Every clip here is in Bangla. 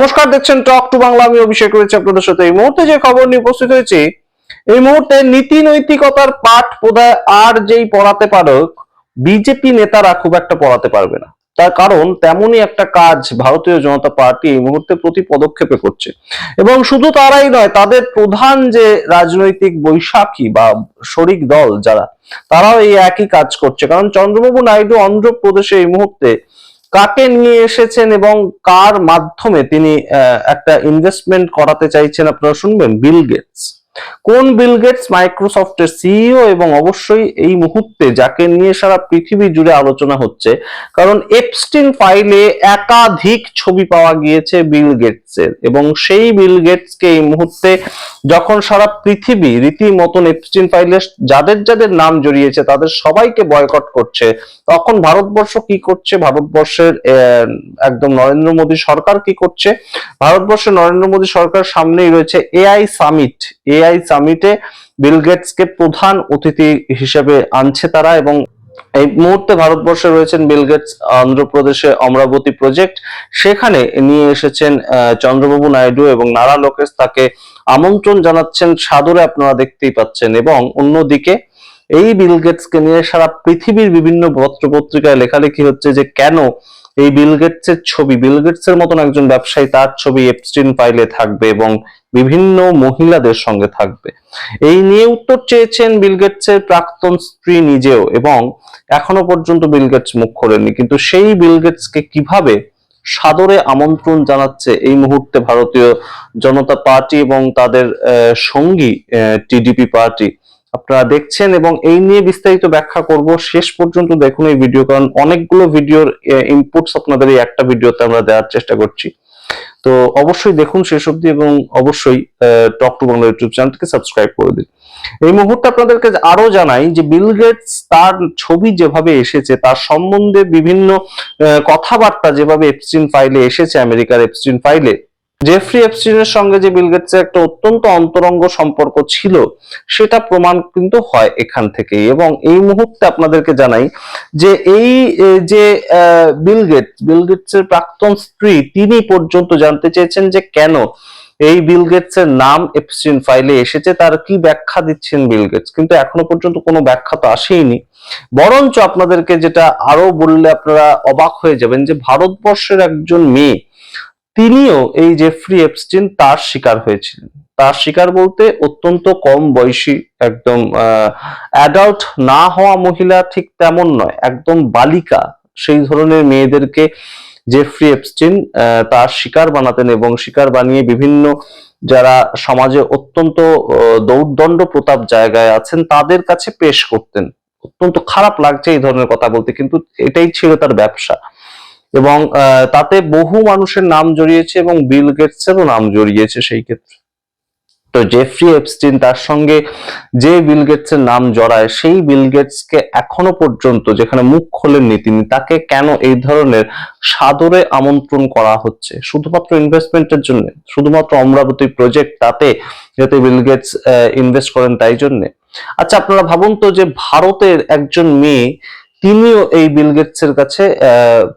নমস্কার, দেখছেন টক টু বাংলা। আমি অভিষেক রয়েছে আপনাদের সাথে। এই মুহূর্তে যে খবর নিয়ে উপস্থিত হয়েছি, এই মুহূর্তে নীতি নৈতিকতার পাঠ বোধহয় আর যেই পড়াতে পারুক, বিজেপি নেতারা খুব একটা পড়াতে পারবে না। তার কারণ তেমনই একটা কাজ ভারতীয় জনতা পার্টি এই মুহূর্তে প্রতি পদক্ষেপে করছে। এবং শুধু তারাই নয়, তাদের প্রধান যে রাজনৈতিক বৈশাখী বা শরিক দল যারা, তারাও এই একই কাজ করছে। কারণ চন্দ্রবাবু নাইডু অন্ধ্রপ্রদেশে এই মুহূর্তে কাকে নিয়ে এসেছেন এবং কার মাধ্যমে তিনি একটা ইনভেস্টমেন্ট করাতে চাইছেন, আপনারা শুনবেন। Bill Gates. কোন বিল গেটস? মাইক্রোসফটের সিইও। এবং অবশ্যই এই মুহূর্তে যাকে নিয়ে সারা পৃথিবী জুড়ে আলোচনা হচ্ছে, কারণ এপস্টিন ফাইলে একাধিক ছবি পাওয়া গিয়েছে বিল গেটসের, এবং সেই বিল গেটসকে এই মুহূর্তে যখন সারা পৃথিবী রীতিমতন এপস্টিন ফাইলে যাদের যাদের নাম জড়িয়েছে তাদের সবাইকে বয়কট করছে, তখন ভারতবর্ষ কি করছে? ভারতবর্ষের একদম নরেন্দ্র মোদী সরকার কি করছে? ভারতবর্ষের নরেন্দ্র মোদী সরকার সামনেই রয়েছে এআই সামিট। এআই সামিটে বিল গেটসকে প্রধান অতিথি হিসেবে আনছে তারা। এবং এই মুহূর্তে ভারতবর্ষে রয়েছেন বিল গেটস অন্ধ্রপ্রদেশে অমরাবতী প্রজেক্ট, সেখানে নিয়ে এসেছেন চন্দ্রবাবু নাইডু, এবং নারা লোকেশ তাকে আমন্ত্রণ জানাচ্ছেন সাদরে, আপনারা দেখতেই পাচ্ছেন। এবং অন্যদিকে এই বিল গেটসকে নিয়ে সারা পৃথিবীর বিভিন্ন পত্র পত্রিকায় লেখালেখি হচ্ছে যে কেন এই বিল গেটসের ছবি, বিল গেটসের মতন একজন ব্যবসায়ী, তার ছবি এপস্টিন ফাইলে থাকবে এবং বিভিন্ন মহিলাদের সঙ্গে থাকবে। এই নিয়ে উত্তর চেয়েছেন বিল গেটসের প্রাক্তন স্ত্রী নিজেও, এবং এখনো পর্যন্ত বিল গেটস মুখ খোলেননি। কিন্তু সেই বিল গেটসকে কিভাবে সাদরে আমন্ত্রণ জানাচ্ছে এই মুহূর্তে ভারতীয় জনতা পার্টি এবং তাদের সঙ্গী টিডিপি পার্টি, আপনারা দেখছেন। এবং এই নিয়ে বিস্তারিত ব্যাখ্যা করব, শেষ পর্যন্ত দেখুন এই ভিডিও, কারণ অনেকগুলো ভিডিওর ইনপুটস আপনাদের এই একটা ভিডিওতে আমরা দেওয়ার চেষ্টা করছি। তো অবশ্যই দেখুন শেষ অবধি, এবং অবশ্যই টক টু বাংলা ইউটিউব চ্যানেলকে সাবস্ক্রাইব করে দিন। এই মুহূর্তে আপনাদেরকে আরো জানাই যে বিল গেটস তার ছবি যেভাবে এসেছে, তার সম্বন্ধে বিভিন্ন কথাবার্তা যেভাবে এপস্টিন ফাইলে এসেছে, আমেরিকার এপস্টিন ফাইলে জেফ্রি এপস্টিনের সঙ্গে যে বিল গেটসের একটা অত্যন্ত অন্তরঙ্গ সম্পর্ক ছিল, সেটা প্রমাণ কিন্তু হয় এখান থেকেই। এবং এই মুহূর্তে আপনাদেরকে জানাই যে এই যে বিল গেটসের প্রাক্তন স্ত্রী, তিনি পর্যন্ত জানতে চেয়েছেন যে কেন এই বিল গেটসের নাম এপস্টিন ফাইলে এসেছে, তার কি ব্যাখ্যা দিচ্ছেন বিল গেটস। কিন্তু এখনো পর্যন্ত কোনো ব্যাখ্যা তো আসেইনি। বরঞ্চ আপনাদেরকে যেটা আরো বললে আপনারা অবাক হয়ে যাবেন, যে ভারতবর্ষের একজন মেয়ে, তিনিও এই জেফ্রি এপস্টিন তার শিকার হয়েছিলেন। তার শিকার বলতে অত্যন্ত কম বয়সী, একদম অ্যাডাল্ট না হওয়া মহিলা ঠিক তেমন নয়, একদম বালিকা, সেই ধরনের মেয়েদেরকে জেফ্রি এপস্টিন তার শিকার বানাতেন, এবং শিকার বানিয়ে বিভিন্ন যারা সমাজে অত্যন্ত দৌর্দণ্ড প্রতাপ জায়গায় আছেন তাদের কাছে পেশ করতেন। অত্যন্ত খারাপ লাগছে এই ধরনের কথা বলতে, কিন্তু এটাই ছিল তার ব্যবসা। এবং তাতে বহু মানুষের নাম জড়িয়েছে, এবং বিল গেটসেরও নাম জড়িয়েছে সেই ক্ষেত্রে। তো জেফ্রি এপস্টিন, তার সঙ্গে যে বিল গেটসের নাম জড়ায়, সেই বিল গেটসকে এখনো পর্যন্ত যেখানে মুখ খোলেননি তিনি, তাকে কেন এই ধরনের সাদরে আমন্ত্রণ করা হচ্ছে? শুধুমাত্র ইনভেস্টমেন্টের জন্য, শুধুমাত্র অমরাবতী প্রজেক্ট, তাতে যাতে বিল গেটস ইনভেস্ট করেন তাই জন্য। আচ্ছা, আপনারা ভাবুন তো, যে ভারতের একজন মেয়ে, তিনিও এই বিল গেটসের কাছে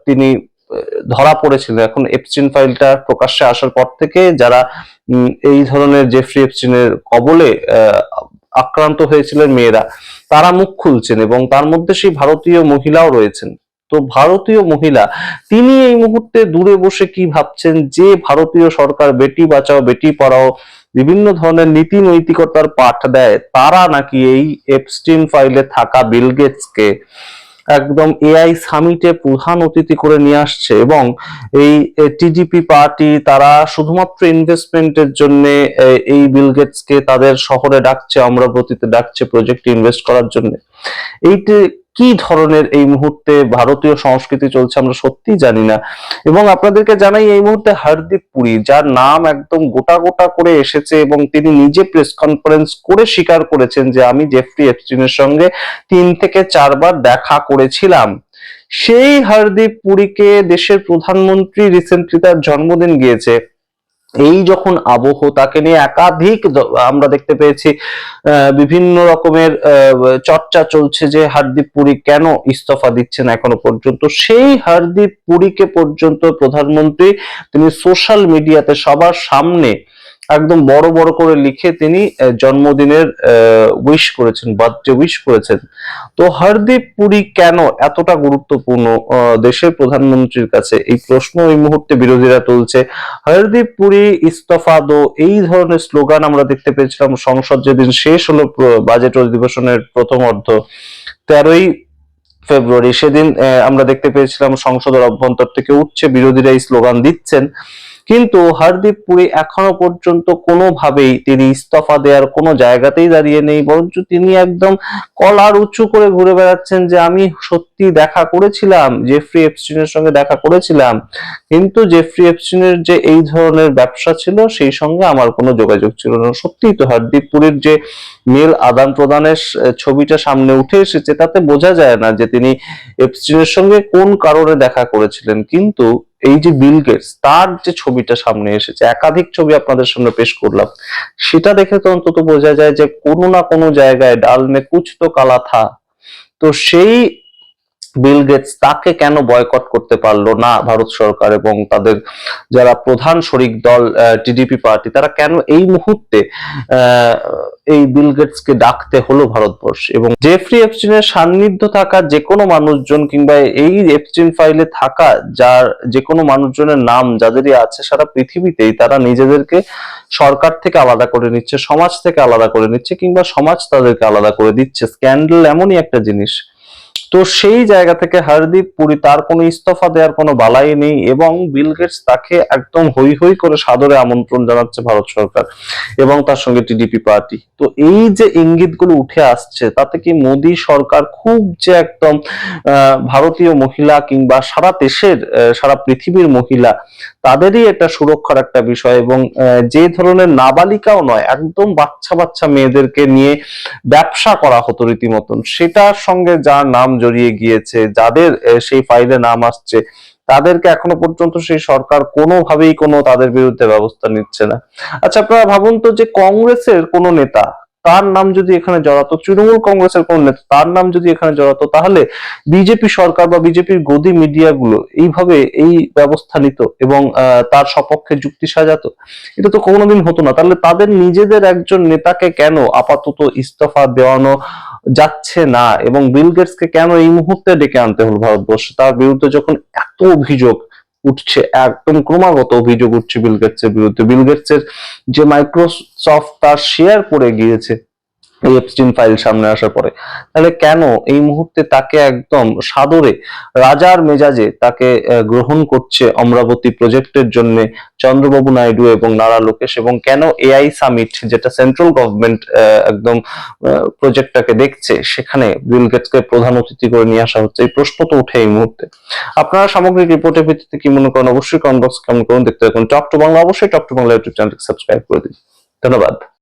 তিনি ধরা পড়েছিলেন। এখন এপস্টিন ফাইলটা প্রকাশ্যে আসার পর থেকে যারা এই ধরনের জেফ্রি এপস্টিনের কবলে আক্রান্ত হয়েছিলেন মেয়েরা, তারা মুখ খুলছেন, এবং তার মধ্যে সেই ভারতীয় মহিলাও রয়েছেন। তো ভারতীয় মহিলা, তিনি এই মুহূর্তে দূরে বসে কি ভাবছেন, যে ভারতীয় সরকার বেটি বাঁচাও বেটি পড়াও বিভিন্ন ধরনের নীতি নৈতিকতার পাঠ দেয়, তারা নাকি এই এপস্টিন ফাইলে থাকা বিল গেটসকে একদম এআই সামিটে প্রধান অতিথি করে নিয়ে আসছে। এবং এই টিডিপি পার্টি, তারা শুধুমাত্র ইনভেস্টমেন্টের জন্য এই বিল গেটসকে তাদের শহরে ডাকছে, অমরাবতীতে ডাকছে প্রজেক্টে ইনভেস্ট করার জন্য। এইটা কি ধরনের এই মুহূর্তে ভারতীয় সংস্কৃতি চলছে আমরা সত্যি জানি না। এবং আপনাদেরকে জানাই, এই মুহূর্তে হরদীপ পুরী, যার নাম একদম গোটা গোটা করে এসেছে, এবং তিনি নিজে প্রেস কনফারেন্স করে স্বীকার করেছেন যে আমি জেফ্রি এপস্টিনের সঙ্গে 3 থেকে 4 বার দেখা করেছিলাম। সেই হরদীপ পুরীকে দেশের প্রধানমন্ত্রী রিসেন্টলি তার জন্মদিন গিয়েছে, এই যখন আবহ, তাকে নিয়ে একাধিক আমরা দেখতে পেয়েছি বিভিন্ন রকমের চর্চা চলছে যে হরদীপ পুরী কেন ইস্তফা দিচ্ছেন এখনো পর্যন্ত। সেই হরদীপ পুরীকে পর্যন্ত প্রধানমন্ত্রী তিনি সোশ্যাল মিডিয়াতে সবার সামনে একদম বড় বড় করে লিখে তিনি জন্মদিনের উইশ করেছেন, বার্থডে উইশ করেছেন। তো হরদীপ পুরী কেন এতটা গুরুত্বপূর্ণ দেশের প্রধানমন্ত্রীর কাছে, এই প্রশ্ন এই মুহূর্তে বিরোধীরা তুলছে। হরদীপ পুরী ইস্তফা দো, এই ধরনের স্লোগান আমরা দেখতে পেয়েছিলাম সংসদ যেদিন শেষ হলো বাজেট অধিবেশনের প্রথম অর্ধ 13ই ফেব্রুয়ারি, সেদিন আমরা দেখতে পেয়েছিলাম সংসদের অভ্যন্তর থেকে উঠছে, বিরোধীরা এই স্লোগান দিচ্ছেন। কিন্তু হরদীপ পুরী এখনো পর্যন্ত কোনোভাবেই তিনি ইস্তফা দেওয়ার কোনো জায়গাতেই দাঁড়িয়ে নেই, বরঞ্চ তিনি একদম কলার উঁচু করে ঘুরে বেড়াচ্ছেন যে আমি সত্যি দেখা করেছিলাম, জেফ্রি এপস্টিনের সঙ্গে দেখা করেছিলাম, কিন্তু জেফ্রি এপস্টিনের যে এই ধরনের ব্যবসা ছিল সেই সঙ্গে আমার কোনো যোগাযোগ ছিল না। সত্যিই তো হরদীপ পুরীর যে মেল আদান প্রদানের ছবিটা সামনে উঠে এসেছে, তাতে বোঝা যায় না যে তিনি এপস্টিনের সঙ্গে কোন কারণে দেখা করেছিলেন। কিন্তু এই যে বিল গেটস, তার যে ছবিটা সামনে এসেছে, একাধিক ছবি আপনাদের সামনে পেশ করলাম, সেটা দেখে তো অন্তত বোঝা যায় যে কোনো না কোনো জায়গায় ডাল মে কুছ তো কালা থা। তো সেই বিল গেটস, তাকে কেন বয়কট করতে পারলো না ভারত সরকার এবং তাদের যারা প্রধান শরিক দল টিডিপি পার্টি, তারা কেন এই মুহূর্তে আহ, এই বিল গেটস কে ডাকতে হলো ভারতবর্ষ? এবং জেফ্রি এপস্টিনের সান্নিধ্য থাকা যে কোনো মানুষজন কিংবা এই এপস্টিন ফাইলে থাকা যার যে কোনো মানুষজনের নাম যাদেরই আছে সারা পৃথিবীতেই, তারা নিজেদেরকে সরকার থেকে আলাদা করে নিচ্ছে, সমাজ থেকে আলাদা করে নিচ্ছে, কিংবা সমাজ তাদেরকে আলাদা করে দিচ্ছে। স্ক্যান্ডাল এমনই একটা জিনিস। তো সেই জায়গা থেকে হরদীপ পুরী, তার কোনো ইস্তফা দেওয়ার কোনো বালাই নেই এবং বিল গেটস তাকে একদম হই হই করে সাদরে আমন্ত্রণ জানাচ্ছে ভারত সরকার এবং তার সঙ্গে টিডিপি পার্টি। তো এই যে ইঙ্গিতগুলো উঠে আসছে, তাতে কি মোদী সরকার খুব যে একদম ভারতীয় মহিলা কিংবা সারা দেশের সারা পৃথিবীর মহিলা তাদেরই এটা সুরক্ষার একটা বিষয়, এবং যে ধরনের নাবালিকাও নয়, একদম বাচ্চা বাচ্চা মেয়েদেরকে নিয়ে ব্যবসা করা হতো রীতিমতন, সেটার সঙ্গে যার নাম জড়িয়ে গিয়েছে, যাদের সেই ফাইলে নাম আসছে, তাদেরকে এখনো পর্যন্ত সেই সরকার কোনোভাবেই কোনো তাদের বিরুদ্ধে ব্যবস্থা নিচ্ছে না। আচ্ছা, আপনারা ভাবুন তো যে কংগ্রেসের কোনো নেতা, তার নাম যদি এখানে জড়াতো, তৃণমূল কংগ্রেসের কোন নেতা তার নাম যদি এখানে জড়াতো, তাহলে বিজেপি সরকার বা বিজেপির গদি মিডিয়া গুলো এইভাবে এই ব্যবস্থা নিত এবং তার সপক্ষে যুক্তি সাজাতো? এটা তো কোনোদিন হতো না। তাহলে তাদের নিজেদের একজন নেতাকে কেন আপাতত ইস্তফা দেওয়ানো যাচ্ছে না এবং বিল গেটসকে কেন এই মুহূর্তে ডেকে আনতে হলো ভারতবর্ষে? তার বিরুদ্ধে যখন এত অভিযোগ উঠছে, একদম ক্রমাগত অভিযোগ উঠছে বিল গেটসের বিরুদ্ধে। বিল গেটসের যে মাইক্রোসফট তার শেয়ার পড়ে গিয়েছে এই এপস্টিন ফাইল সামনে আসার পরে, তাহলে কেন এই মুহূর্তে তাকে একদম সাদরে রাজার মেজাজে তাকে গ্রহণ করছে অমরাবতী প্রজেক্টের জন্য চন্দ্রবাবু নাইডু এবং নারা লোকেশ? এবং কেন এআই সামিট, যেটা সেন্ট্রাল গভর্নমেন্ট একদম প্রজেক্টটাকে দেখছে, সেখানে বিল গেটসকে প্রধান অতিথি করে নিয়ে আসা হচ্ছে? এই প্রশ্ন তো উঠে এই মুহূর্তে। আপনারা সামগ্রিক রিপোর্টের ভিত্তিতে কি মনে করেন অবশ্যই কমেন্ট বক্সে কমেন্ট করুন। দেখতে থাকুন টক টু বাংলা, অবশ্যই টক টু বাংলা ইউটিউব চ্যানেলকে সাবস্ক্রাইব করে দিন। ধন্যবাদ।